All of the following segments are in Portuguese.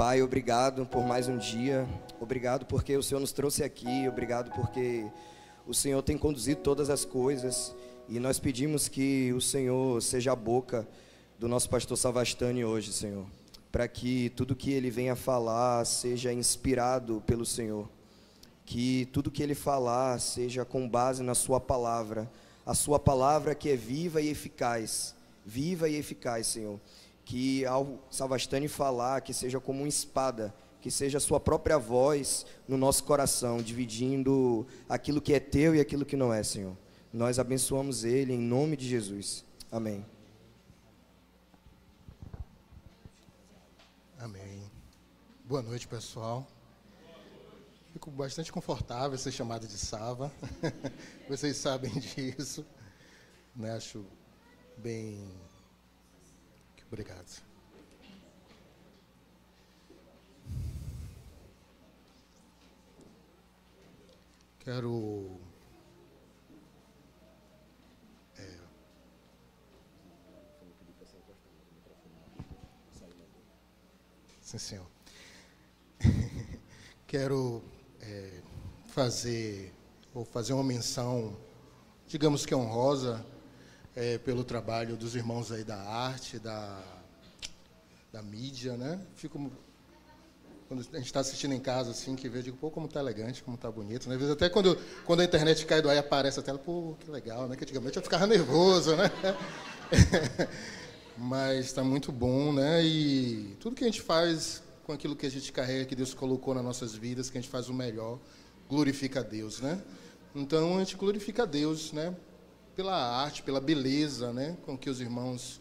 Pai, obrigado por mais um dia, obrigado porque o Senhor nos trouxe aqui, obrigado porque o Senhor tem conduzido todas as coisas e nós pedimos que o Senhor seja a boca do nosso pastor Savastani hoje, Senhor, para que tudo que ele venha falar seja inspirado pelo Senhor, que tudo que ele falar seja com base na sua palavra, a sua palavra que é viva e eficaz, Senhor. Que ao Savastani falar, que seja como uma espada, que seja a sua própria voz no nosso coração, dividindo aquilo que é teu e aquilo que não é, Senhor. Nós abençoamos ele em nome de Jesus. Amém. Amém. Boa noite, pessoal. Fico bastante confortável ser chamado de Sava. Vocês sabem disso. Né? Acho bem... Obrigado. Quero... Sim, senhor. Quero fazer uma menção, digamos que honrosa, pelo trabalho dos irmãos aí da arte, da mídia, né? Quando a gente está assistindo em casa, assim, que vê, eu digo, pô, como tá elegante, como tá bonito, né? Às vezes até quando a internet cai do ar e aparece a tela, pô, que legal, né? Que antigamente eu ficava nervoso, né? Mas está muito bom, né? E tudo que a gente faz com aquilo que a gente carrega, que Deus colocou nas nossas vidas, que a gente faz o melhor, glorifica a Deus, né? Então, a gente glorifica a Deus, né? Pela arte, pela beleza, né, com que os irmãos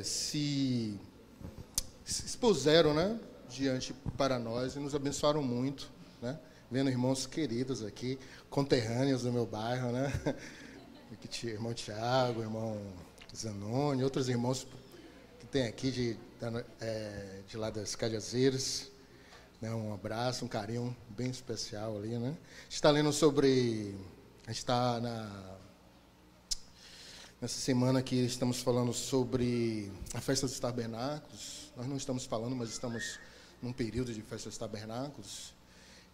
se expuseram, né, diante para nós e nos abençoaram muito, né, vendo irmãos queridos aqui, conterrâneos do meu bairro, né, irmão Tiago, irmão Zanoni, outros irmãos que tem aqui de lá das Cajazeiras, né, um abraço, um carinho bem especial ali, né. A gente está lendo sobre, a gente está nessa semana que estamos falando sobre a Festa dos Tabernáculos. Nós não estamos falando, mas estamos num período de Festa dos Tabernáculos.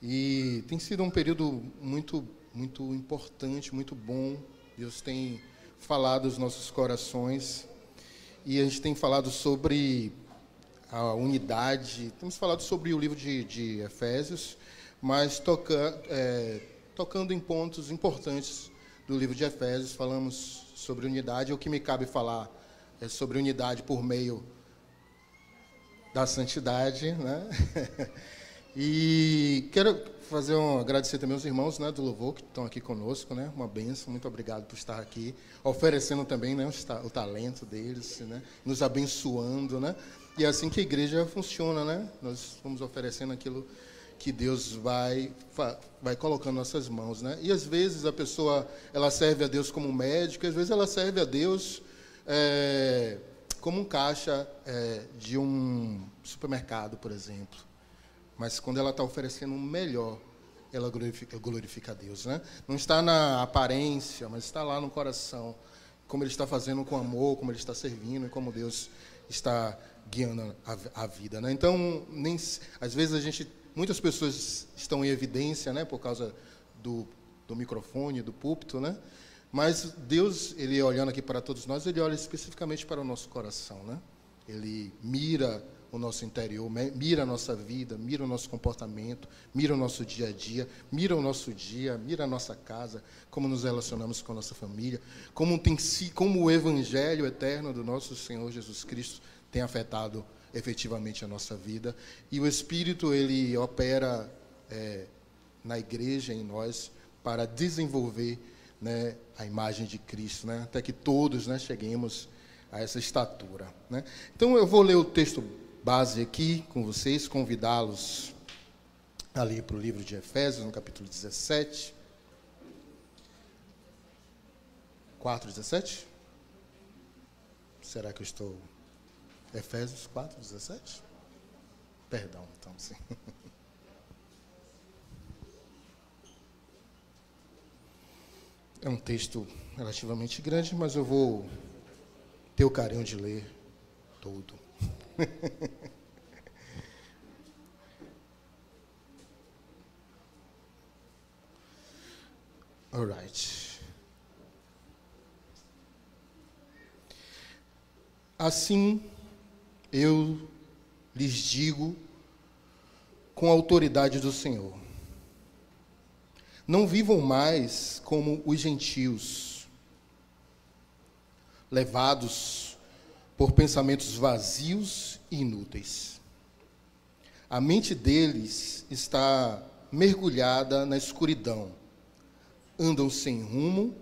E tem sido um período muito, muito importante, muito bom. Deus tem falado aos nossos corações. E a gente tem falado sobre a unidade. Temos falado sobre o livro de Efésios, mas tocando em pontos importantes do livro de Efésios. Falamos sobre unidade. O que me cabe falar é sobre unidade por meio da santidade, né? E quero agradecer também aos irmãos, né, do louvor que estão aqui conosco, né? Uma bênção, muito obrigado por estar aqui, oferecendo também, né, o talento deles, né? Nos abençoando, né? E é assim que a igreja funciona, né? Nós vamos oferecendo aquilo que Deus vai colocando nas nossas mãos, né? E às vezes a pessoa, ela serve a Deus como médico, às vezes ela serve a Deus como um caixa de um supermercado, por exemplo. Mas quando ela está oferecendo o melhor, ela glorifica a Deus, né? Não está na aparência, mas está lá no coração, como ele está fazendo com amor, como ele está servindo e como Deus está guiando a vida, né? Então, às vezes muitas pessoas estão em evidência, né, por causa do microfone, do púlpito, né? Mas Deus, ele olhando aqui para todos nós, ele olha especificamente para o nosso coração, né? Ele mira o nosso interior, mira a nossa vida, mira o nosso comportamento, mira o nosso dia a dia, mira o nosso dia, mira a nossa casa, como nos relacionamos com a nossa família, como o evangelho eterno do nosso Senhor Jesus Cristo tem afetado efetivamente a nossa vida. E o Espírito, ele opera na igreja, em nós, para desenvolver, né, a imagem de Cristo, né, até que todos, né, cheguemos a essa estatura, né. Então, eu vou ler o texto base aqui com vocês, convidá-los a ler para o livro de Efésios, no capítulo 17. 4:17? Será que eu estou... Efésios 4:17? Perdão, então, sim. É um texto relativamente grande, mas eu vou ter o carinho de ler todo. Alright. Assim, eu lhes digo com a autoridade do Senhor: não vivam mais como os gentios, levados por pensamentos vazios e inúteis. A mente deles está mergulhada na escuridão. Andam sem rumo,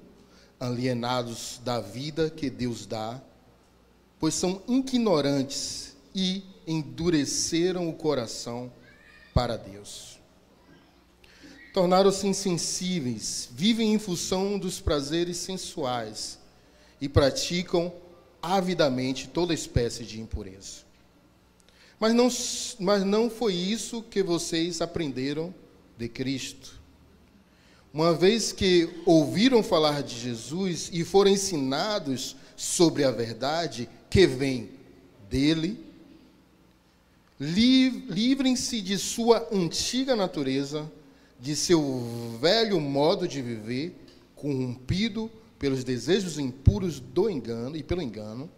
alienados da vida que Deus dá, pois são ignorantes e endureceram o coração para Deus. Tornaram-se insensíveis, vivem em função dos prazeres sensuais e praticam avidamente toda espécie de impureza. Mas não foi isso que vocês aprenderam de Cristo. Uma vez que ouviram falar de Jesus e foram ensinados sobre a verdade que vem dele, livrem-se de sua antiga natureza, de seu velho modo de viver, corrompido pelos desejos impuros do engano e pelo engano.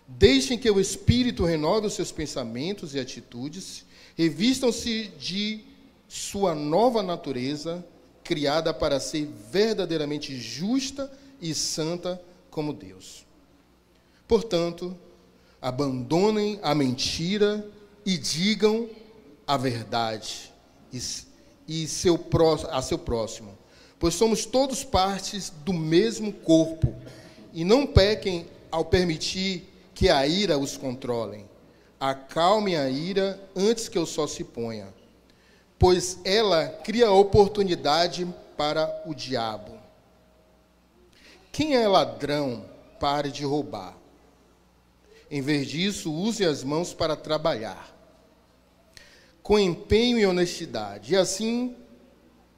Deixem que o Espírito renove os seus pensamentos e atitudes, revistam-se de sua nova natureza, criada para ser verdadeiramente justa e santa como Deus. Portanto, abandonem a mentira e digam a verdade a seu próximo, pois somos todos partes do mesmo corpo, e não pequem ao permitir que a ira os controlem. Acalmem a ira antes que o sol se ponha, pois ela cria oportunidade para o diabo. Quem é ladrão, pare de roubar. Em vez disso, use as mãos para trabalhar, com empenho e honestidade, e assim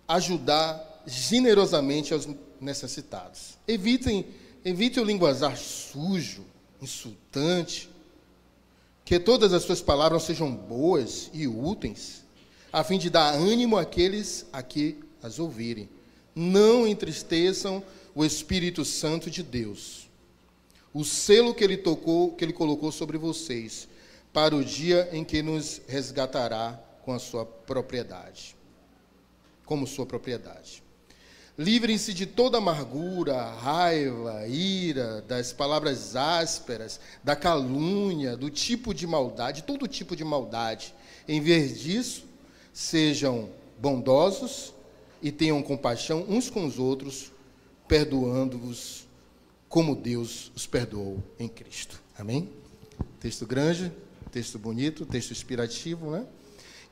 ajudar generosamente aos necessitados. Evite o linguajar sujo, insultante, que todas as suas palavras sejam boas e úteis, a fim de dar ânimo àqueles a que as ouvirem. Não entristeçam o Espírito Santo de Deus, o selo que ele colocou sobre vocês, para o dia em que nos resgatará com a sua propriedade, como sua propriedade. Livrem-se de toda amargura, raiva, ira, das palavras ásperas, da calúnia, do tipo de maldade, todo tipo de maldade. Em vez disso, sejam bondosos e tenham compaixão uns com os outros, perdoando-vos como Deus os perdoou em Cristo. Amém? Texto grande, texto bonito, texto inspirativo, né?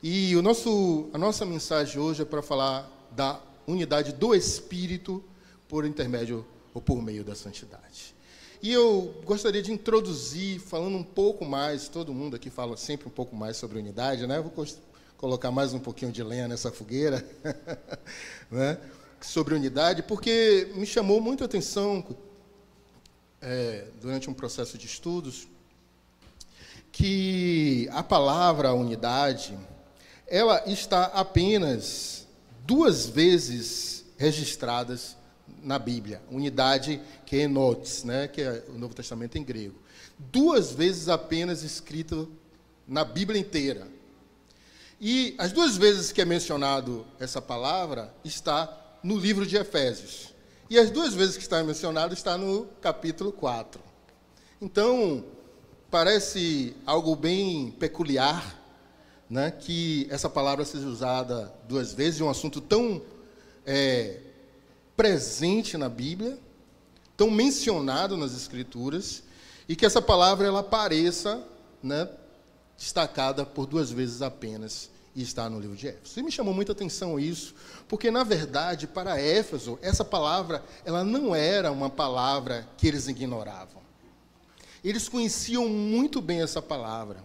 E a nossa mensagem hoje é para falar da unidade do Espírito por intermédio ou por meio da santidade. E eu gostaria de introduzir, falando um pouco mais, todo mundo aqui fala sempre um pouco mais sobre unidade, né? Eu vou colocar mais um pouquinho de lenha nessa fogueira, né? Sobre unidade, porque me chamou muito a atenção, durante um processo de estudos, que a palavra unidade, ela está apenas 2 vezes registradas na Bíblia. Unidade, que é enotes, né, que é o Novo Testamento em grego. 2 vezes apenas escrito na Bíblia inteira. E as 2 vezes que é mencionado essa palavra está no livro de Efésios. E as 2 vezes que está mencionado está no capítulo 4. Então, parece algo bem peculiar, né, que essa palavra seja usada 2 vezes, em um assunto tão presente na Bíblia, tão mencionado nas Escrituras, e que essa palavra ela apareça, né, destacada por 2 vezes apenas, e está no livro de Éfeso. E me chamou muita atenção isso, porque, na verdade, para Éfeso, essa palavra ela não era uma palavra que eles ignoravam. Eles conheciam muito bem essa palavra,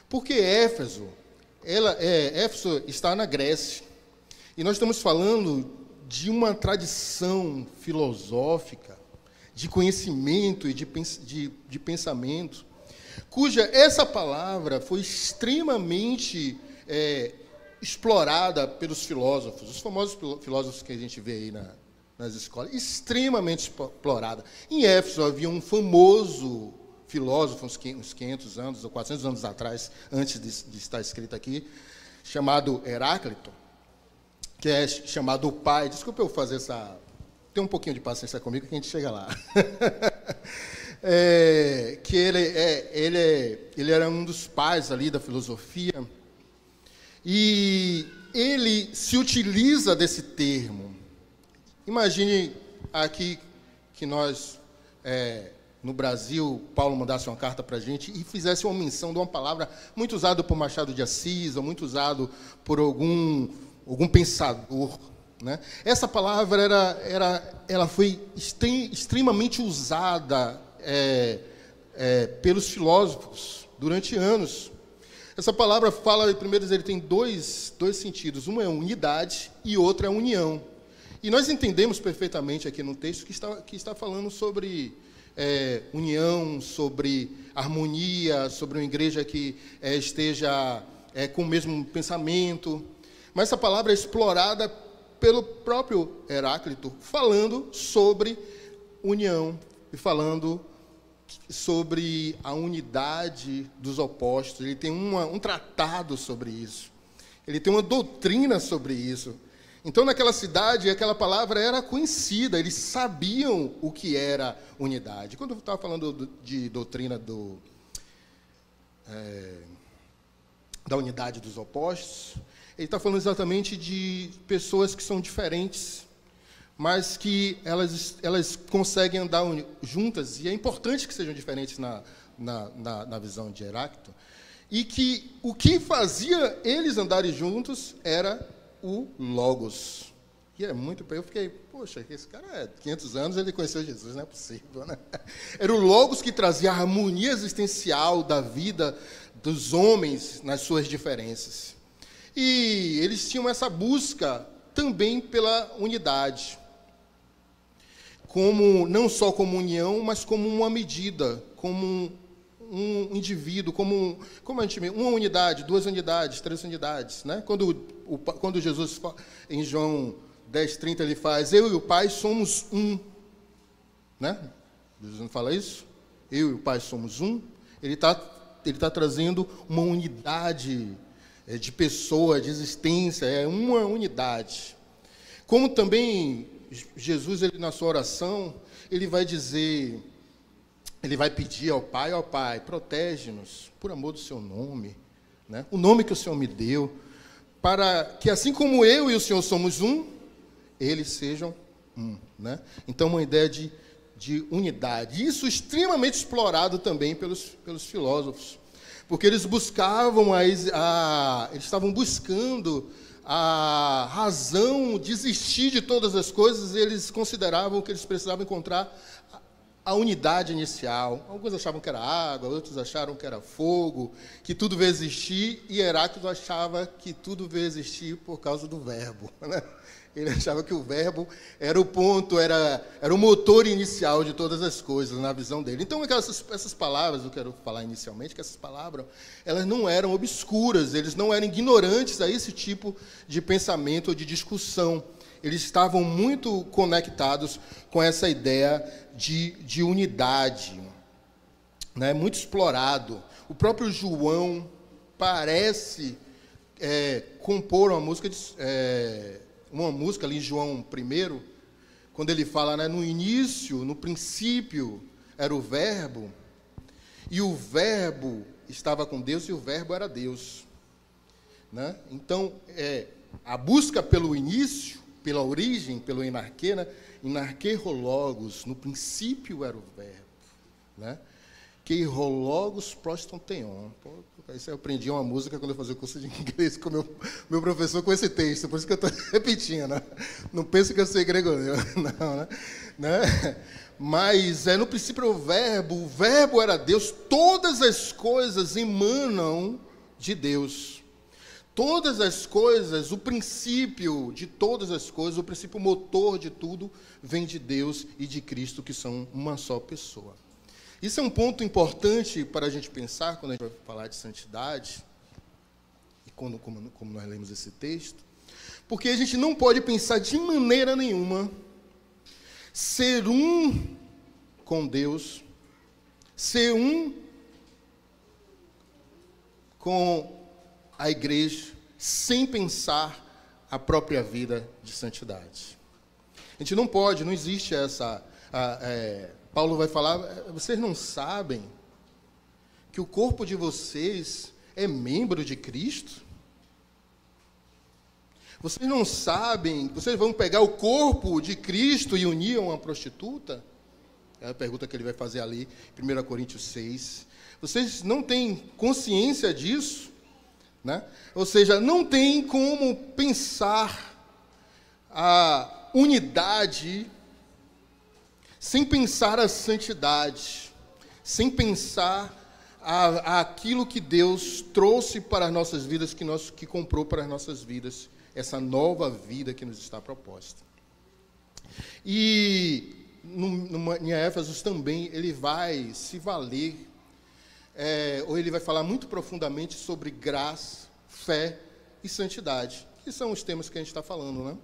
porque Éfeso está na Grécia, e nós estamos falando de uma tradição filosófica, de conhecimento e de pensamento, cuja essa palavra foi extremamente explorada pelos filósofos, os famosos filósofos que a gente vê aí nas escolas, extremamente explorada. Em Éfeso havia um famoso filósofo, uns 500 anos ou 400 anos atrás, antes de estar escrito aqui, chamado Heráclito, que é chamado o pai. Desculpa eu fazer essa... Tem um pouquinho de paciência comigo que a gente chega lá. Que ele era um dos pais ali da filosofia, e ele se utiliza desse termo. Imagine aqui que nós, no Brasil, Paulo mandasse uma carta para a gente e fizesse uma menção de uma palavra muito usada por Machado de Assis, ou muito usado por algum pensador, né? Essa palavra ela foi extremamente usada pelos filósofos durante anos. Essa palavra fala, primeiro, ele tem dois sentidos. Um é unidade e outro é união. E nós entendemos perfeitamente aqui no texto que está falando sobre união, sobre harmonia, sobre uma igreja que esteja com o mesmo pensamento. Mas essa palavra é explorada pelo próprio Heráclito, falando sobre união e falando sobre a unidade dos opostos. Ele tem um tratado sobre isso. Ele tem uma doutrina sobre isso. Então, naquela cidade, aquela palavra era conhecida, eles sabiam o que era unidade. Quando eu estava falando de doutrina da unidade dos opostos, ele está falando exatamente de pessoas que são diferentes, mas que elas conseguem andar juntas, e é importante que sejam diferentes na visão de Heráclito, e que o que fazia eles andarem juntos era o Logos. E eu fiquei, poxa, esse cara 500 anos, ele conheceu Jesus, não é possível, né? Era o Logos que trazia a harmonia existencial da vida dos homens nas suas diferenças. E eles tinham essa busca também pela unidade, não só como união, mas como uma medida, como um indivíduo, como a gente vê, uma unidade, 2 unidades, 3 unidades, né? Quando Jesus, em João 10:30, ele faz, eu e o Pai somos um, né? Jesus não fala isso? Eu e o Pai somos um. Ele está trazendo uma unidade de pessoa, de existência, é uma unidade. Como também Jesus, na sua oração, ele vai dizer, ele vai pedir ao Pai, protege-nos por amor do seu nome, né? O nome que o Senhor me deu, para que assim como eu e o Senhor somos um, eles sejam um, né? Então, uma ideia de unidade. Isso extremamente explorado também pelos filósofos, porque eles buscavam, eles estavam buscando a razão de existir de todas as coisas, e eles consideravam que eles precisavam encontrar a unidade inicial. Alguns achavam que era água, outros acharam que era fogo, que tudo veio existir, e Heráclito achava que tudo veio existir por causa do verbo, né? Ele achava que o verbo era o ponto, era o motor inicial de todas as coisas, na visão dele. Então, essas palavras, eu quero falar inicialmente, que essas palavras, elas não eram obscuras, eles não eram ignorantes a esse tipo de pensamento ou de discussão. Eles estavam muito conectados com essa ideia de unidade, né? Muito explorado. O próprio João parece compor uma música ali em João 1, quando ele fala, né, no início, no princípio, era o Verbo, e o Verbo estava com Deus, e o Verbo era Deus, né? Então, a busca pelo início, pela origem, pelo enarquê, né? Enarquerologos, no princípio era o Verbo, né? Queirologos proston theon. Isso eu aprendi uma música quando eu fazia o curso de inglês com meu professor com esse texto, por isso que eu estou repetindo, né? Não pense que eu sei grego, não, né? Mas no princípio era o Verbo era Deus, todas as coisas emanam de Deus. Todas as coisas, o princípio de todas as coisas, o princípio motor de tudo, vem de Deus e de Cristo, que são uma só pessoa. Isso é um ponto importante para a gente pensar quando a gente vai falar de santidade, e como nós lemos esse texto, porque a gente não pode pensar de maneira nenhuma ser um com Deus, ser um com a igreja, sem pensar a própria vida de santidade. A gente não pode, não existe essa... Paulo vai falar, vocês não sabem que o corpo de vocês é membro de Cristo? Vocês não sabem, vocês vão pegar o corpo de Cristo e unir a uma prostituta? É a pergunta que ele vai fazer ali, 1 Coríntios 6. Vocês não têm consciência disso? Né? Ou seja, não tem como pensar a unidade sem pensar a santidade, sem pensar aquilo que Deus trouxe para as nossas vidas, que comprou para as nossas vidas, essa nova vida que nos está proposta. E em Éfesos também ele vai se valer, ou ele vai falar muito profundamente sobre graça, fé e santidade, que são os temas que a gente está falando, né?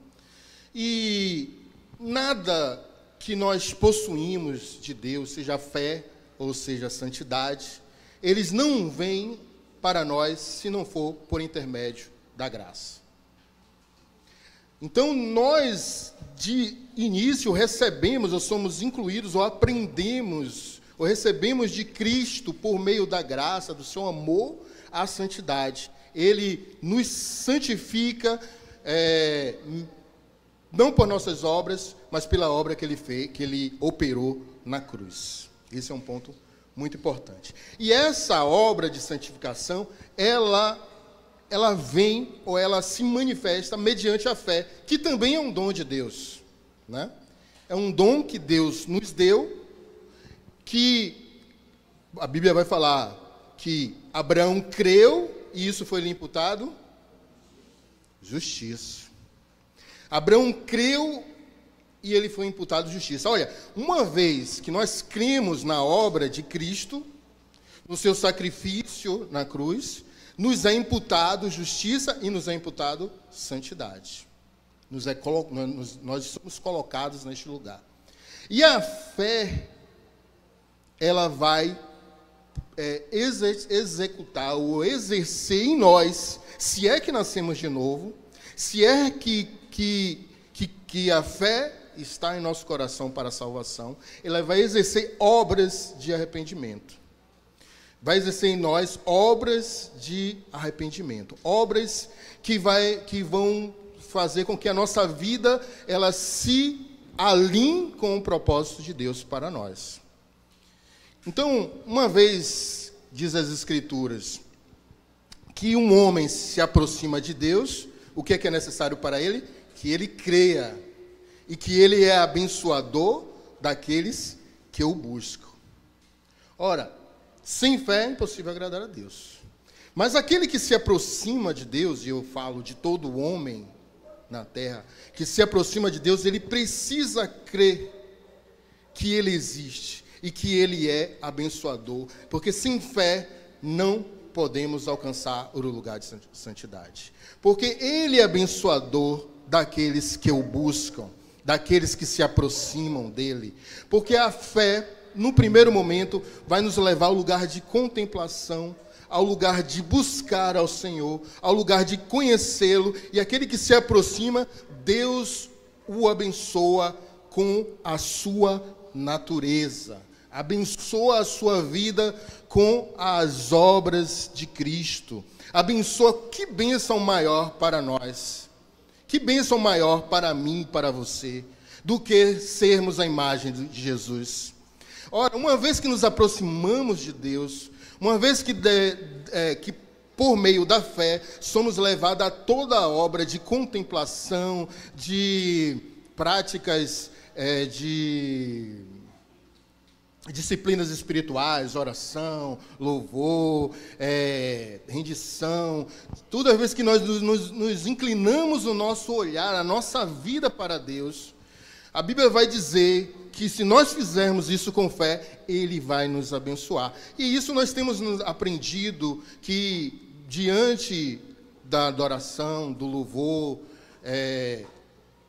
E nada que nós possuímos de Deus, seja fé ou seja santidade, eles não vêm para nós se não for por intermédio da graça. Então, nós, de início, recebemos, ou somos incluídos, ou aprendemos, ou recebemos de Cristo, por meio da graça, do seu amor, a santidade. Ele nos santifica, não por nossas obras, mas pela obra que ele fez, que ele operou na cruz. Esse é um ponto muito importante. E essa obra de santificação, ela vem, ou ela se manifesta mediante a fé, que também é um dom de Deus, né? É um dom que Deus nos deu, que a Bíblia vai falar que Abraão creu, e isso foi lhe imputado justiça. Abraão creu e ele foi imputado justiça. Olha, uma vez que nós cremos na obra de Cristo, no seu sacrifício na cruz, nos é imputado justiça e nos é imputado santidade. Nós somos colocados neste lugar. E a fé, ela vai executar ou exercer em nós, se é que nascemos de novo, se é que a fé está em nosso coração para a salvação, ela vai exercer obras de arrependimento. Vai exercer em nós obras de arrependimento. Obras que vão fazer com que a nossa vida ela se alinhe com o propósito de Deus para nós. Então, uma vez, diz as Escrituras, que um homem se aproxima de Deus, o que é necessário para ele? Que ele creia e que ele é abençoador daqueles que o buscam. Ora, sem fé é impossível agradar a Deus. Mas aquele que se aproxima de Deus, e eu falo de todo homem na terra, que se aproxima de Deus, ele precisa crer que ele existe e que ele é abençoador, porque sem fé não podemos alcançar o lugar de santidade. Porque ele é abençoador daqueles que o buscam, daqueles que se aproximam dele. Porque a fé, no primeiro momento, vai nos levar ao lugar de contemplação, ao lugar de buscar ao Senhor, ao lugar de conhecê-lo, e aquele que se aproxima, Deus o abençoa com a sua natureza, abençoa a sua vida com as obras de Cristo, abençoa. Que bênção maior para nós, que bênção maior para mim e para você, do que sermos a imagem de Jesus. Ora, uma vez que nos aproximamos de Deus, uma vez que por meio da fé somos levados a toda a obra de contemplação, de práticas de disciplinas espirituais, oração, louvor, rendição, toda vez que nós nos inclinamos o nosso olhar, a nossa vida para Deus, a Bíblia vai dizer que se nós fizermos isso com fé, Ele vai nos abençoar. E isso nós temos aprendido, que diante da adoração, do louvor,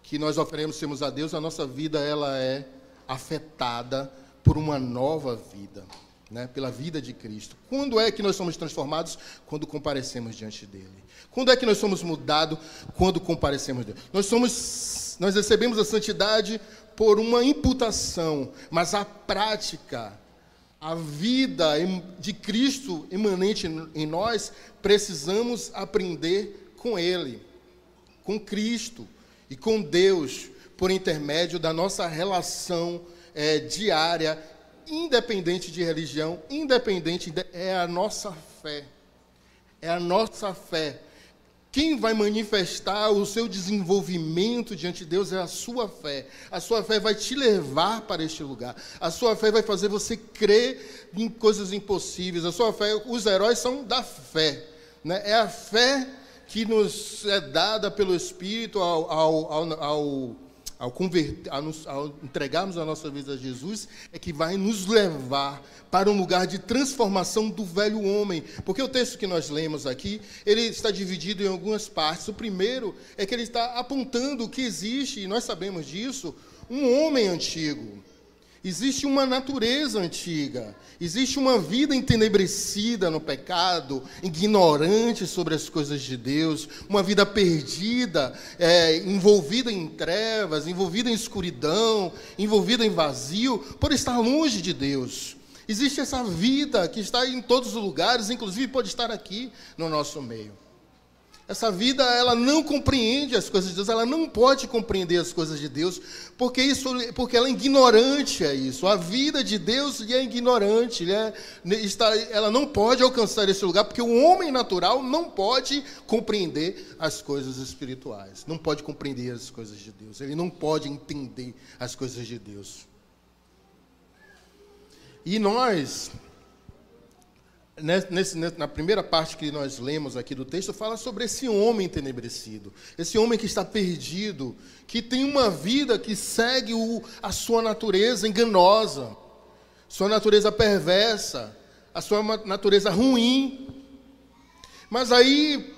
que nós oferecemos a Deus, a nossa vida ela é afetada por uma nova vida, né? Pela vida de Cristo. Quando é que nós somos transformados? Quando comparecemos diante dele. Quando é que nós somos mudados? Quando comparecemos diante dele. Nós recebemos a santidade por uma imputação, mas a prática, a vida de Cristo emanente em nós, precisamos aprender com Ele, com Cristo e com Deus, por intermédio da nossa relação diária, independente de religião, é a nossa fé. É a nossa fé. Quem vai manifestar o seu desenvolvimento diante de Deus é a sua fé. A sua fé vai te levar para este lugar. A sua fé vai fazer você crer em coisas impossíveis. A sua fé, os heróis são da fé, né? É a fé que nos é dada pelo Espírito ao entregarmos a nossa vida a Jesus, é que vai nos levar para um lugar de transformação do velho homem. Porque o texto que nós lemos aqui, ele está dividido em algumas partes. O primeiro é que ele está apontando que existe, e nós sabemos disso, um homem antigo. Existe uma natureza antiga, existe uma vida entenebrecida no pecado, ignorante sobre as coisas de Deus, uma vida perdida, envolvida em trevas, envolvida em escuridão, envolvida em vazio, por estar longe de Deus. Existe essa vida que está em todos os lugares, inclusive pode estar aqui no nosso meio. Essa vida, ela não compreende as coisas de Deus, ela não pode compreender as coisas de Deus, porque ela é ignorante a isso. A vida de Deus é ignorante, ela não pode alcançar esse lugar, porque o homem natural não pode compreender as coisas espirituais, não pode compreender as coisas de Deus, ele não pode entender as coisas de Deus. E nós... Na primeira parte que nós lemos aqui do texto, fala sobre esse homem entenebrecido, esse homem que está perdido, que tem uma vida que segue a sua natureza enganosa, sua natureza perversa, a sua natureza ruim. Mas aí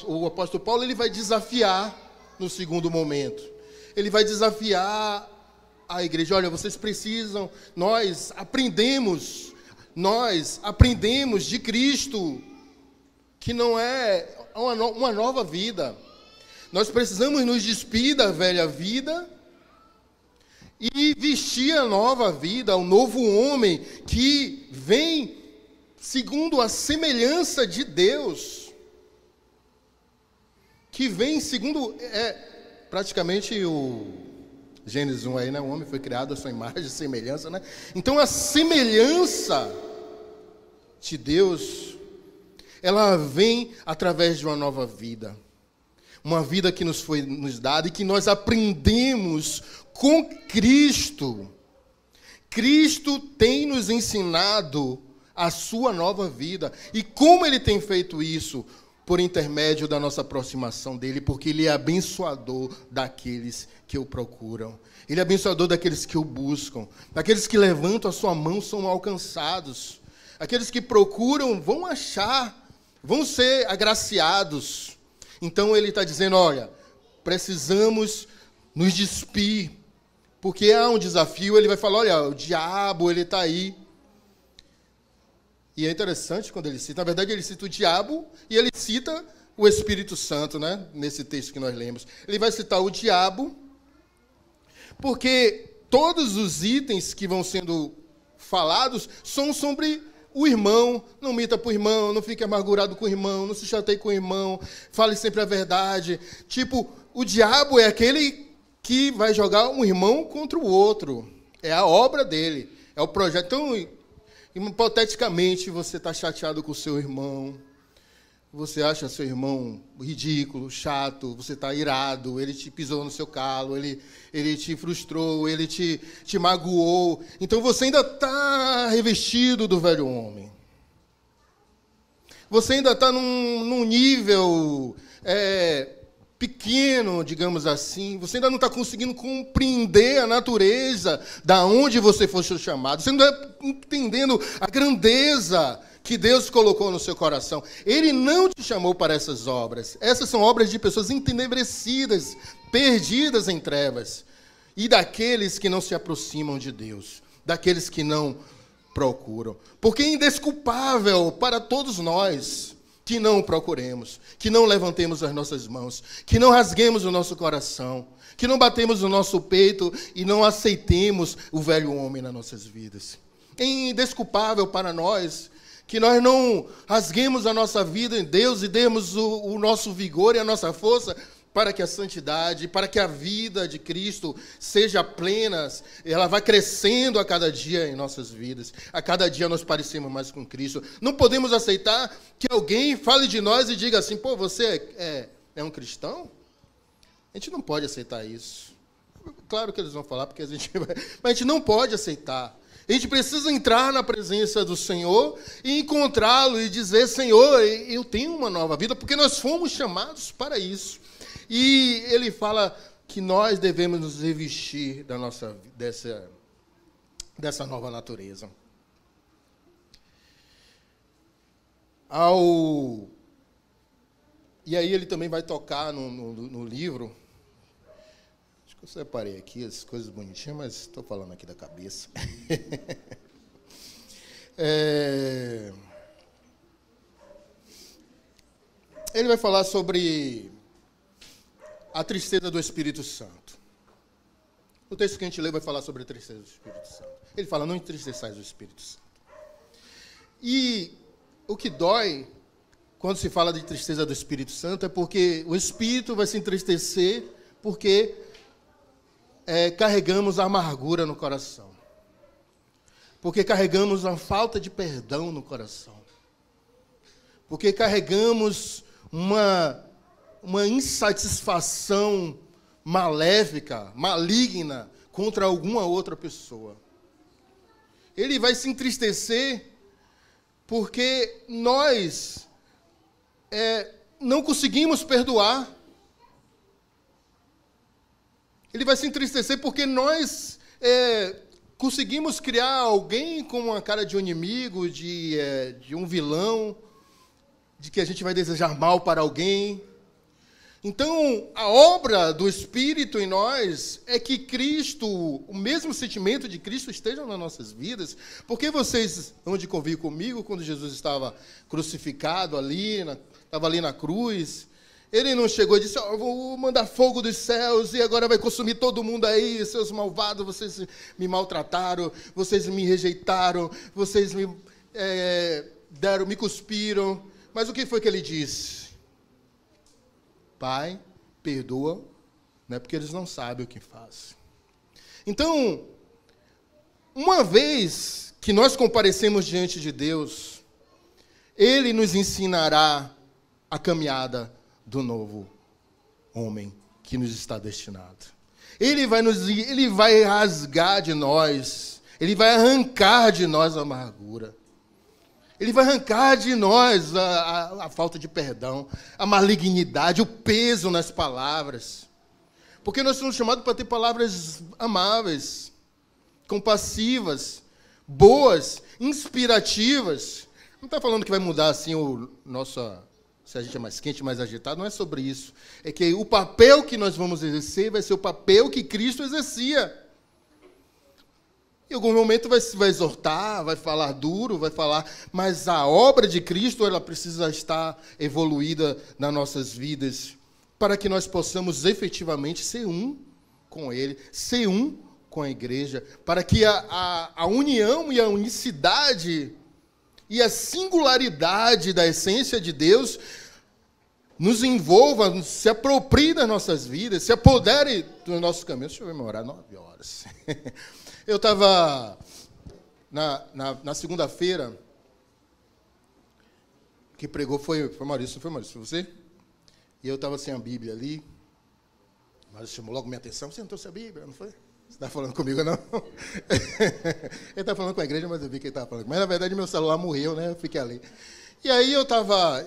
o apóstolo Paulo ele vai desafiar no segundo momento. Ele vai desafiar a igreja. Olha, vocês precisam, nós aprendemos de Cristo, que não é uma nova vida. Nós precisamos nos despir da velha vida e vestir a nova vida, o novo homem que vem segundo a semelhança de Deus, que vem segundo, praticamente o Gênesis 1 aí, né? O homem foi criado à sua imagem e semelhança, né? Então a semelhança de Deus, ela vem através de uma nova vida. Uma vida que nos foi dada e que nós aprendemos com Cristo. Cristo tem nos ensinado a sua nova vida. E como Ele tem feito isso? Por intermédio da nossa aproximação dEle, porque Ele é abençoador daqueles que o procuram. Ele é abençoador daqueles que o buscam. Daqueles que levantam a sua mão são alcançados. Aqueles que procuram vão achar, vão ser agraciados. Então Ele está dizendo, olha, precisamos nos despir, porque há um desafio. Ele vai falar, olha, o diabo, ele está aí. E é interessante quando ele cita, na verdade ele cita o diabo e ele cita o Espírito Santo, né? Nesse texto que nós lemos. Ele vai citar o diabo, porque todos os itens que vão sendo falados são sobre o irmão. Não minta para o irmão, não fique amargurado com o irmão, não se chateie com o irmão, fale sempre a verdade. Tipo, o diabo é aquele que vai jogar um irmão contra o outro. É a obra dele, é o projeto. Então, hipoteticamente, você está chateado com o seu irmão, você acha seu irmão ridículo, chato, você está irado, ele te pisou no seu calo, ele te frustrou, ele te magoou. Então você ainda está revestido do velho homem. Você ainda está num nível pequeno, digamos assim. Você ainda não está conseguindo compreender a natureza da onde você foi chamado. Você não está entendendo a grandeza que Deus colocou no seu coração. Ele não te chamou para essas obras. Essas são obras de pessoas entenebrecidas, perdidas em trevas. E daqueles que não se aproximam de Deus. Daqueles que não procuram. Porque é indesculpável para todos nós que não o procuremos, que não levantemos as nossas mãos, que não rasguemos o nosso coração, que não batemos o nosso peito e não aceitemos o velho homem nas nossas vidas. É indesculpável para nós que nós não rasguemos a nossa vida em Deus e demos o nosso vigor e a nossa força para que a santidade, para que a vida de Cristo seja plena, ela vai crescendo a cada dia em nossas vidas. A cada dia nós parecemos mais com Cristo. Não podemos aceitar que alguém fale de nós e diga assim, pô, você é um cristão? A gente não pode aceitar isso. Claro que eles vão falar, porque a gente vai... Mas a gente não pode aceitar. A gente precisa entrar na presença do Senhor e encontrá-lo e dizer, Senhor, eu tenho uma nova vida, porque nós fomos chamados para isso. E ele fala que nós devemos nos revestir dessa nova natureza. E aí ele também vai tocar no livro. Acho que eu separei aqui as coisas bonitinhas, mas estou falando aqui da cabeça. Ele vai falar sobre a tristeza do Espírito Santo. O texto que a gente lê vai falar sobre a tristeza do Espírito Santo. Ele fala, não entristeçais o Espírito Santo. E o que dói, quando se fala de tristeza do Espírito Santo, é porque o Espírito vai se entristecer porque carregamos a amargura no coração. Porque carregamos a falta de perdão no coração. Porque carregamos uma insatisfação maléfica, maligna, contra alguma outra pessoa. Ele vai se entristecer porque nós não conseguimos perdoar. Ele vai se entristecer porque nós conseguimos criar alguém com uma cara de um inimigo, de um vilão, de que a gente vai desejar mal para alguém. Então, a obra do Espírito em nós é que Cristo, o mesmo sentimento de Cristo esteja nas nossas vidas. Porque vocês vão de convir comigo quando Jesus estava crucificado ali, estava ali na cruz. Ele não chegou e disse, eu vou mandar fogo dos céus e agora vai consumir todo mundo aí, seus malvados, vocês me maltrataram, vocês me rejeitaram, vocês me cuspiram. Mas o que foi que ele disse? Pai, perdoa, né, porque eles não sabem o que fazem. Então, uma vez que nós comparecemos diante de Deus, Ele nos ensinará a caminhada do novo homem que nos está destinado. Ele vai rasgar de nós, Ele vai arrancar de nós a amargura. Ele vai arrancar de nós a falta de perdão, a malignidade, o peso nas palavras. Porque nós somos chamados para ter palavras amáveis, compassivas, boas, inspirativas. Não está falando que vai mudar assim se a gente é mais quente, mais agitado, não é sobre isso. É que o papel que nós vamos exercer vai ser o papel que Cristo exercia. Em algum momento vai exortar, vai falar duro, vai falar, mas a obra de Cristo ela precisa estar evoluída nas nossas vidas, para que nós possamos efetivamente ser um com Ele, ser um com a igreja, para que a união e a unicidade e a singularidade da essência de Deus nos envolva, se aproprie das nossas vidas, se apodere dos nossos caminhos. Deixa eu memorar 9 horas. Eu estava, na segunda-feira, que pregou foi Maurício, não foi Maurício? Foi você? E eu estava sem a Bíblia ali. Mas chamou logo minha atenção. Você não trouxe a Bíblia, não foi? Você está falando comigo, não? Ele está falando com a igreja, mas eu vi que ele estava falando. Mas, na verdade, meu celular morreu, né? Eu fiquei ali. E aí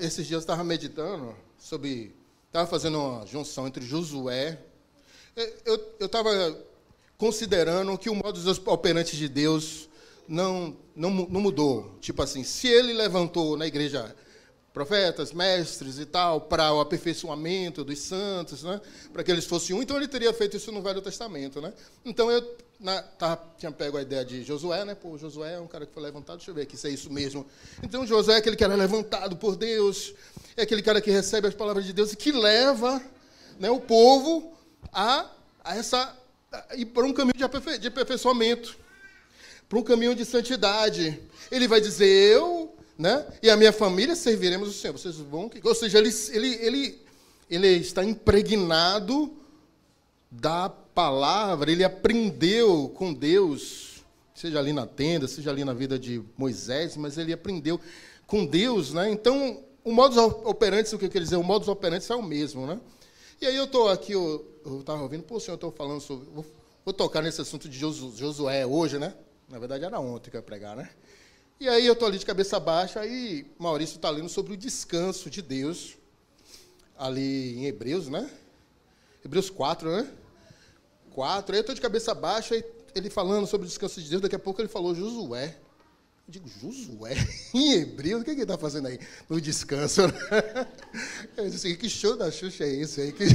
esses dias eu estava meditando sobre... Estava fazendo uma junção entre Josué. Eu estava considerando que o modus operandi de Deus não mudou. Tipo assim, se ele levantou na igreja profetas, mestres e tal, para o aperfeiçoamento dos santos, né, para que eles fossem um, então ele teria feito isso no Velho Testamento. Né? Então eu tinha pego a ideia de Josué, né? Pô, Josué é um cara que foi levantado, deixa eu ver aqui se é isso mesmo. Então Josué é aquele que era levantado por Deus, é aquele cara que recebe as palavras de Deus e que leva, né, o povo ir para um caminho de aperfeiçoamento, para um caminho de santidade. Ele vai dizer, eu, né, e a minha família serviremos o Senhor. Vocês vão... Ou seja, ele está impregnado da palavra, ele aprendeu com Deus, seja ali na tenda, seja ali na vida de Moisés, mas ele aprendeu com Deus, né? Então, o modus operandi, o que quer dizer? O modus operandi é o mesmo, né? E aí eu estou aqui, eu estava ouvindo, pô, senhor, eu estou falando sobre... Vou tocar nesse assunto de Josué hoje, né? Na verdade, era ontem que eu ia pregar, né? E aí eu estou ali de cabeça baixa, aí Maurício está lendo sobre o descanso de Deus, ali em Hebreus, né? Hebreus 4, né? 4, aí eu estou de cabeça baixa, e ele falando sobre o descanso de Deus, daqui a pouco ele falou Josué. Eu digo, Josué? Em Hebreus? O que ele está fazendo aí no descanso? Eu disse, que show da Xuxa é esse aí? Que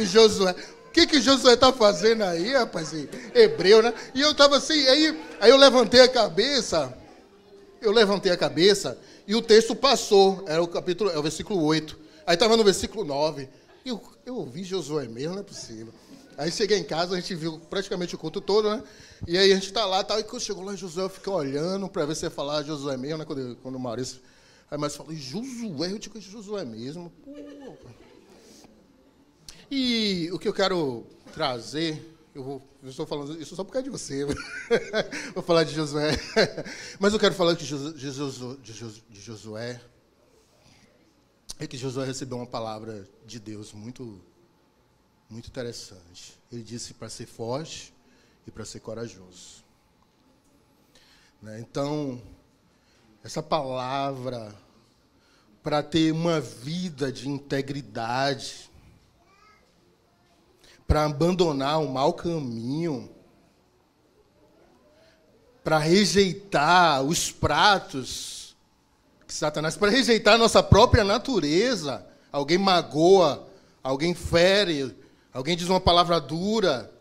Josué... O que Josué está fazendo aí, rapaz? Hebreu, né? E eu estava assim, aí eu levantei a cabeça, e o texto passou, era o versículo 8. Aí estava no versículo 9. E eu ouvi Josué mesmo, não é possível. Aí cheguei em casa, a gente viu praticamente o culto todo, né? E aí a gente está lá, tal, e quando chegou lá, Josué, eu fiquei olhando para ver se ia falar Josué mesmo, né? Quando o Maurício... Aí mais falou, Josué, eu digo, Josué mesmo. Pô. E o que eu quero trazer, eu estou falando isso só por causa de você, vou falar de Josué, mas eu quero falar de Josué, é que Josué recebeu uma palavra de Deus muito, muito interessante. Ele disse para ser forte e para ser corajoso. Né? Então, essa palavra, para ter uma vida de integridade, para abandonar o mau caminho, para rejeitar os pratos que Satanás, para rejeitar a nossa própria natureza. Alguém magoa, alguém fere, alguém diz uma palavra dura.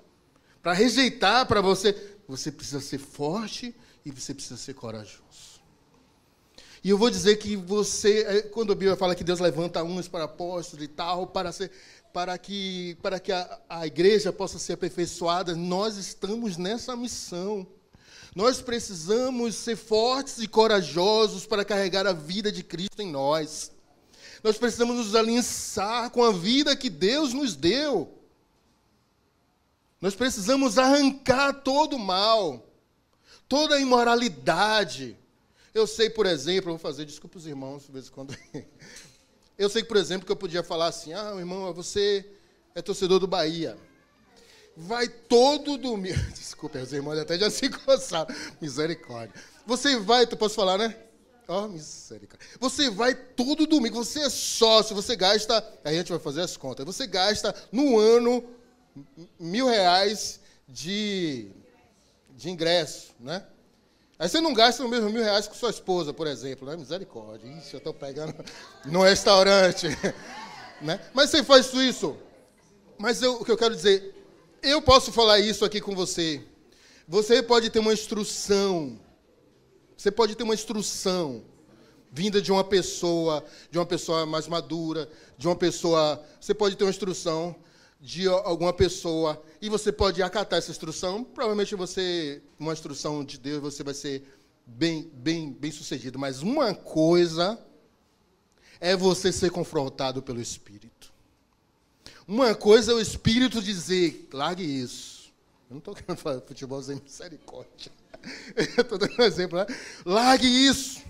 Para rejeitar, para você precisa ser forte e você precisa ser corajoso. E eu vou dizer que quando a Bíblia fala que Deus levanta uns para apóstolos e tal, para que a igreja possa ser aperfeiçoada, nós estamos nessa missão. Nós precisamos ser fortes e corajosos para carregar a vida de Cristo em nós. Nós precisamos nos aliançar com a vida que Deus nos deu. Nós precisamos arrancar todo o mal, toda a imoralidade. Eu sei, por exemplo, desculpa os irmãos, de vez em quando... Eu sei, por exemplo, que eu podia falar assim, irmão, você é torcedor do Bahia. Vai todo domingo... Desculpa, os irmãos até já se coçaram. Misericórdia. Você vai, posso falar, né? Misericórdia. Você vai todo domingo, você é sócio, você gasta... Aí a gente vai fazer as contas. Você gasta, no ano, R$1.000 de ingresso, né? Aí você não gasta no mesmo R$1.000 com sua esposa, por exemplo, né? Misericórdia. Ixi, eu estou pegando no restaurante. Né? Mas você faz isso. Mas o que eu quero dizer, eu posso falar isso aqui com você. Você pode ter uma instrução. Você pode ter uma instrução vinda de uma pessoa mais madura, de uma pessoa... Você pode ter uma instrução de alguma pessoa, e você pode acatar essa instrução, provavelmente uma instrução de Deus, você vai ser bem sucedido. Mas uma coisa é você ser confrontado pelo Espírito. Uma coisa é o Espírito dizer, largue isso. Eu não estou querendo falar futebol sem misericórdia. Eu estou dando um exemplo, né? Largue isso.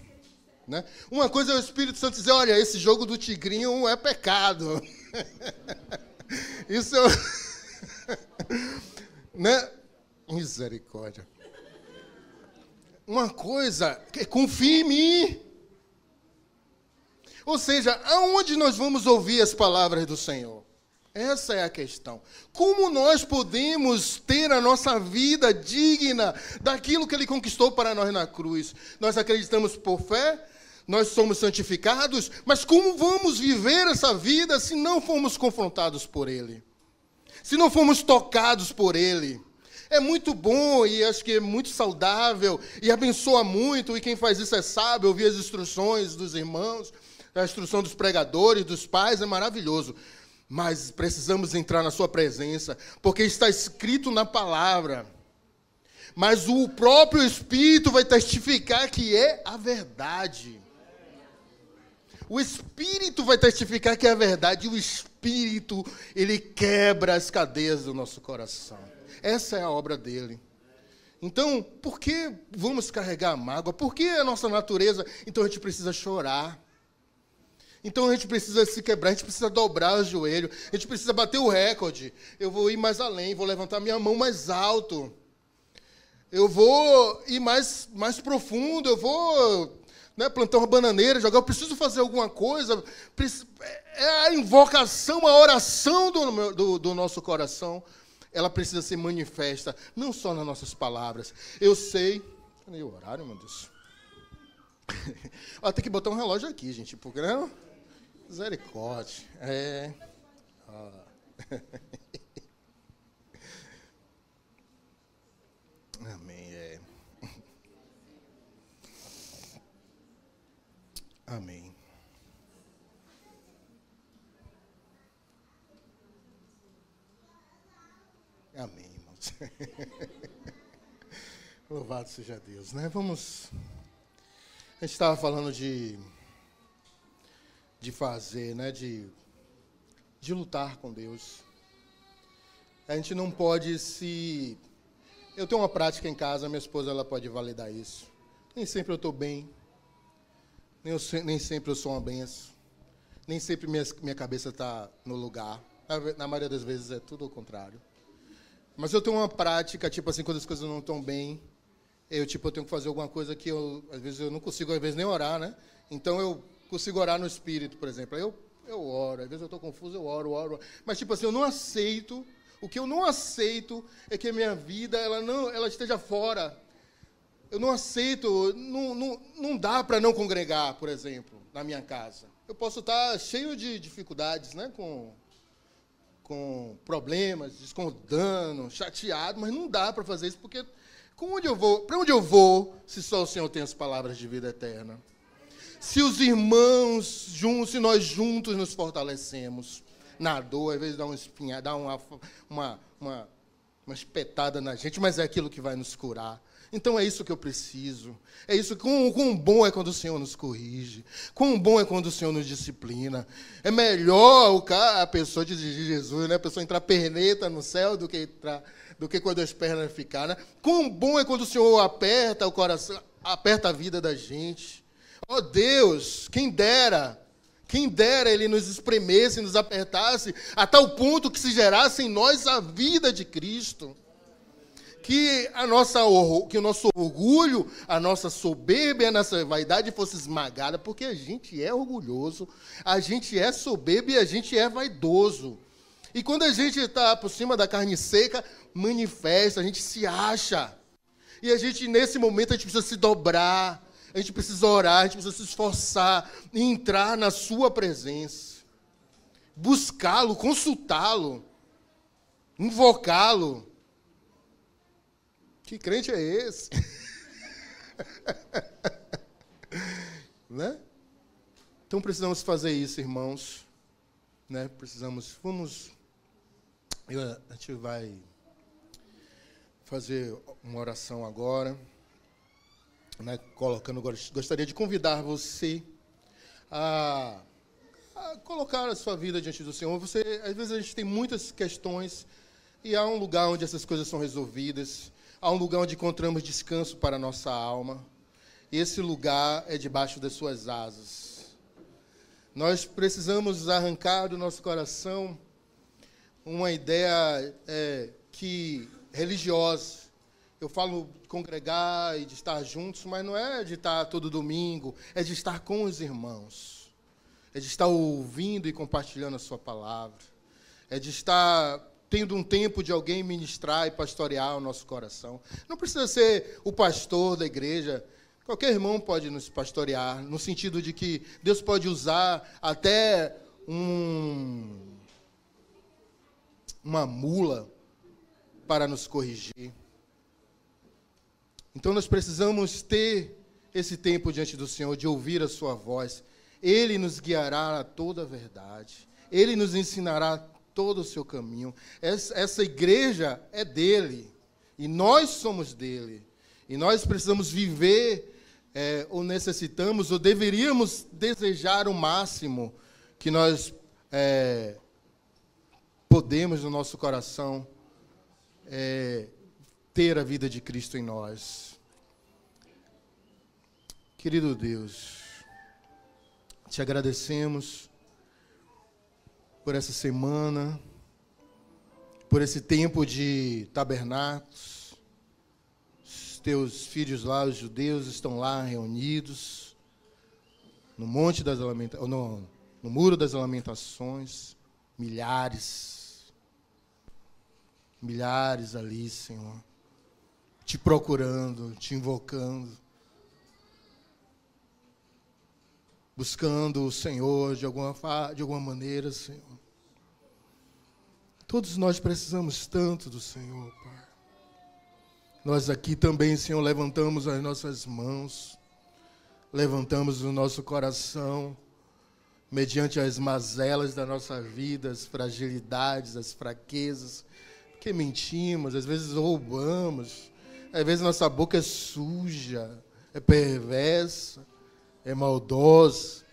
Né? Uma coisa é o Espírito Santo dizer, olha, esse jogo do tigrinho é pecado. Isso né? Misericórdia. Uma coisa é confie em mim. Ou seja, aonde nós vamos ouvir as palavras do Senhor? Essa é a questão. Como nós podemos ter a nossa vida digna daquilo que ele conquistou para nós na cruz? Nós acreditamos por fé, nós somos santificados, mas como vamos viver essa vida se não formos confrontados por ele? Se não formos tocados por ele? É muito bom e acho que é muito saudável e abençoa muito, e quem faz isso é sábio, ouvir as instruções dos irmãos, a instrução dos pregadores, dos pais, é maravilhoso. Mas precisamos entrar na sua presença, porque está escrito na palavra. Mas o próprio Espírito vai testificar que é a verdade. O Espírito vai testificar que é a verdade. E o Espírito, ele quebra as cadeias do nosso coração. Essa é a obra dele. Então, por que vamos carregar a mágoa? Por que a nossa natureza? Então a gente precisa chorar. Então a gente precisa se quebrar, a gente precisa dobrar o joelho, a gente precisa bater o recorde. Eu vou ir mais além, vou levantar minha mão mais alto. Eu vou ir mais profundo, eu vou plantar uma bananeira, jogar. Eu preciso fazer alguma coisa. É a invocação, a oração do nosso coração. Ela precisa ser manifesta, não só nas nossas palavras. Eu sei... Cadê o horário, meu Deus? Tem que botar um relógio aqui, gente, porque não... Misericórdia. Amém. Amém. Amém, irmãos. Louvado seja Deus, né? Vamos... A gente estava falando de fazer, né? De lutar com Deus. A gente não pode se... Eu tenho uma prática em casa, minha esposa ela pode validar isso. Nem sempre eu estou bem. Nem sempre eu sou uma benção. Nem sempre minha cabeça está no lugar. Na maioria das vezes é tudo ao contrário. Mas eu tenho uma prática, tipo assim, quando as coisas não estão bem, eu tenho que fazer alguma coisa que às vezes eu não consigo, às vezes, nem orar, né? Então, eu consigo orar no Espírito, por exemplo. Eu oro, às vezes eu estou confuso, eu oro. Mas, tipo assim, eu não aceito, o que eu não aceito é que a minha vida, ela esteja fora. Eu não aceito, não dá para não congregar, por exemplo, na minha casa. Eu posso estar cheio de dificuldades, né? Com problemas, descontando, chateado, mas não dá para fazer isso, porque para onde eu vou se só o Senhor tem as palavras de vida eterna? Se os irmãos juntos, se nós juntos nos fortalecemos na dor, às vezes dá uma espinha, dá uma espetada na gente, mas é aquilo que vai nos curar. Então é isso que eu preciso. É isso. Quão bom é quando o Senhor nos corrige. Quão bom é quando o Senhor nos disciplina. É melhor a pessoa de Jesus, né? A pessoa entrar perneta no céu do que quando as pernas ficar, né? Quão bom é quando o Senhor aperta o coração, aperta a vida da gente. Oh Deus, quem dera Ele nos espremesse, nos apertasse, a tal ponto que se gerasse em nós a vida de Cristo. Que o nosso orgulho, a nossa soberba e a nossa vaidade fosse esmagada, porque a gente é orgulhoso, a gente é soberbo e a gente é vaidoso. E quando a gente está por cima da carne seca, manifesta, a gente se acha. E a gente, nesse momento, a gente precisa se dobrar, a gente precisa orar, a gente precisa se esforçar e entrar na sua presença. Buscá-lo, consultá-lo, invocá-lo. Que crente é esse? Né? Então precisamos fazer isso, irmãos. Né? A gente vai fazer uma oração agora. Né? Gostaria de convidar você a colocar a sua vida diante do Senhor. Às vezes a gente tem muitas questões e há um lugar onde essas coisas são resolvidas. Há um lugar onde encontramos descanso para a nossa alma. E esse lugar é debaixo das suas asas. Nós precisamos arrancar do nosso coração uma ideia religiosa. Eu falo de congregar e de estar juntos, mas não é de estar todo domingo, é de estar com os irmãos. É de estar ouvindo e compartilhando a sua palavra. é de estar tendo um tempo de alguém ministrar e pastorear o nosso coração. Não precisa ser o pastor da igreja. Qualquer irmão pode nos pastorear, no sentido de que Deus pode usar até uma mula para nos corrigir. Então nós precisamos ter esse tempo diante do Senhor, de ouvir a sua voz. Ele nos guiará a toda a verdade. Ele nos ensinará todo o seu caminho. Essa igreja é dele. E nós somos dele. E nós precisamos viver, ou necessitamos, ou deveríamos desejar o máximo que nós podemos no nosso coração ter a vida de Cristo em nós. Querido Deus, te agradecemos por essa semana, por esse tempo de tabernáculos. Os teus filhos lá, os judeus, estão lá reunidos no Monte das Lamentações, no Muro das Lamentações, milhares ali, Senhor, te procurando, te invocando, buscando o Senhor de alguma maneira, Senhor. Todos nós precisamos tanto do Senhor, Pai. Nós aqui também, Senhor, levantamos as nossas mãos, levantamos o nosso coração, mediante as mazelas da nossa vida, as fragilidades, as fraquezas, porque mentimos, às vezes roubamos, às vezes nossa boca é suja, é perversa, é maldosa.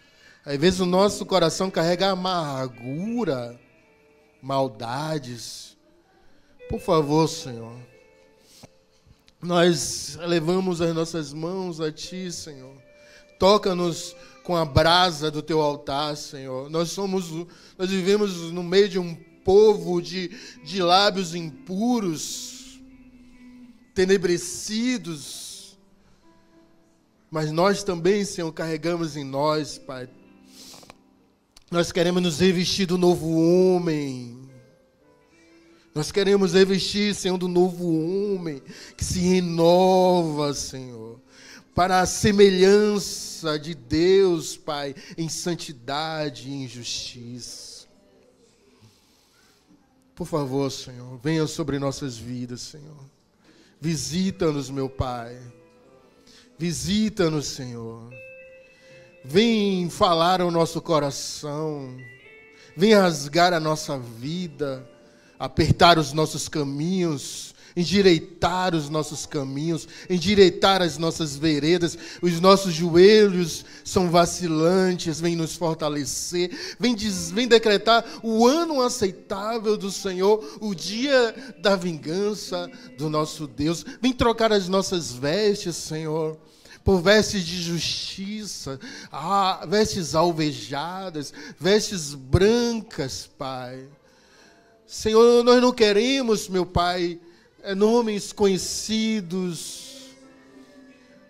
Às vezes o nosso coração carrega amargura, maldades. Por favor, Senhor, nós levamos as nossas mãos a Ti, Senhor. Toca-nos com a brasa do Teu altar, Senhor. Nós vivemos no meio de um povo de lábios impuros, tenebrecidos. Mas nós também, Senhor, carregamos em nós, Pai. Nós queremos nos revestir do novo homem. Nós queremos revestir, Senhor, do novo homem que se renova, Senhor, para a semelhança de Deus, Pai, em santidade e em justiça. Por favor, Senhor, venha sobre nossas vidas, Senhor. Visita-nos, meu Pai. Visita-nos, Senhor. Vem falar ao nosso coração. Vem rasgar a nossa vida, apertar os nossos caminhos, endireitar os nossos caminhos, endireitar as nossas veredas. Os nossos joelhos são vacilantes, vem nos fortalecer, vem decretar o ano aceitável do Senhor, o dia da vingança do nosso Deus. Vem trocar as nossas vestes, Senhor, por vestes de justiça, vestes alvejadas, vestes brancas, Pai. Senhor, nós não queremos, meu Pai, nomes conhecidos,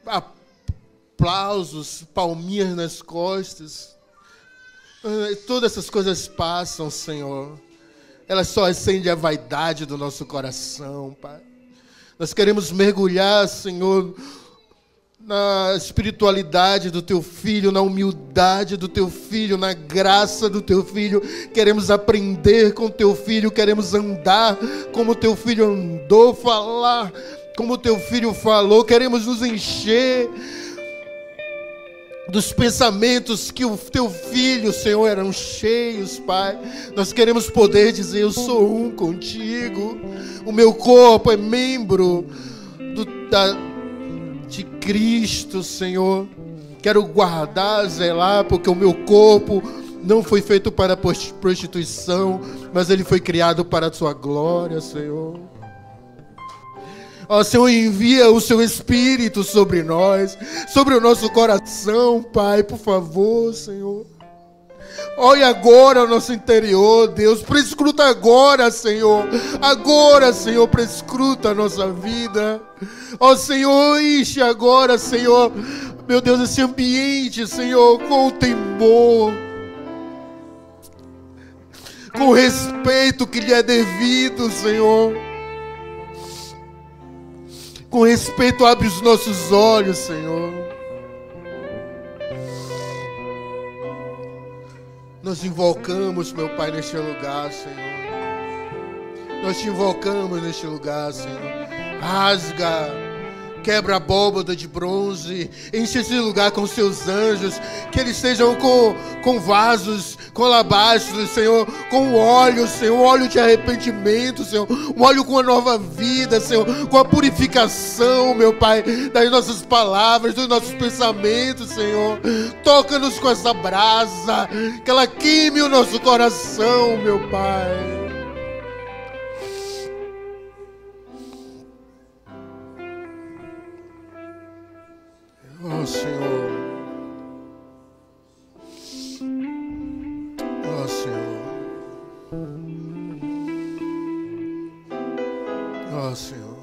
aplausos, palminhas nas costas. Todas essas coisas passam, Senhor. Elas só acendem a vaidade do nosso coração, Pai. Nós queremos mergulhar, Senhor, na espiritualidade do Teu Filho, na humildade do Teu Filho, na graça do Teu Filho. Queremos aprender com o Teu Filho, queremos andar como o Teu Filho andou, falar como o Teu Filho falou. Queremos nos encher dos pensamentos que o Teu Filho, Senhor, eram cheios, Pai. Nós queremos poder dizer: eu sou um contigo, o meu corpo é membro de Cristo, Senhor. Quero guardar, zelar, porque o meu corpo não foi feito para prostituição, mas ele foi criado para a Sua glória, Senhor. Ó, Senhor, envia o Seu Espírito sobre nós, sobre o nosso coração, Pai, por favor, Senhor. Olhe agora o nosso interior, Deus. Prescruta agora, Senhor. Agora, Senhor, prescruta a nossa vida. Ó, Senhor, enche agora, Senhor, meu Deus, esse ambiente, Senhor, com o temor. com respeito que lhe é devido, Senhor. Com respeito, abre os nossos olhos, Senhor. Nós invocamos, meu Pai, neste lugar, Senhor. Nós te invocamos neste lugar, Senhor. Rasga, quebra a abóbada de bronze, enche esse lugar com seus anjos, que eles estejam com vasos, com alabastros, Senhor, com óleo, Senhor, óleo de arrependimento, Senhor, um óleo com a nova vida, Senhor, com a purificação, meu Pai, das nossas palavras, dos nossos pensamentos, Senhor. Toca-nos com essa brasa, que ela queime o nosso coração, meu Pai. Oh, Senhor. Oh, Senhor. Oh, Senhor.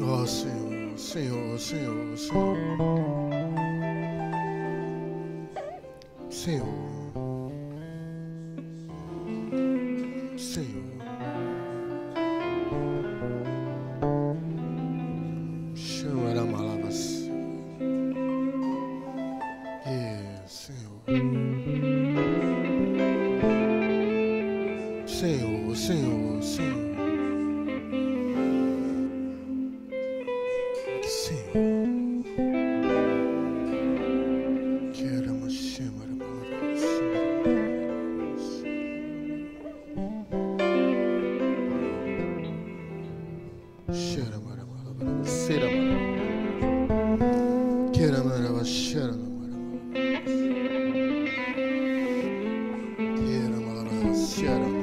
Oh, Senhor. Senhor, Senhor, Senhor. Senhor. Senhor. Senhor, Senhor, Senhor. Senhor. Quero uma chama da palavra. Cheira maravilha, será maravilha. Quero maravilha, cheira maravilha. Quero maravilha, cheira maravilha.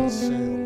Senhor.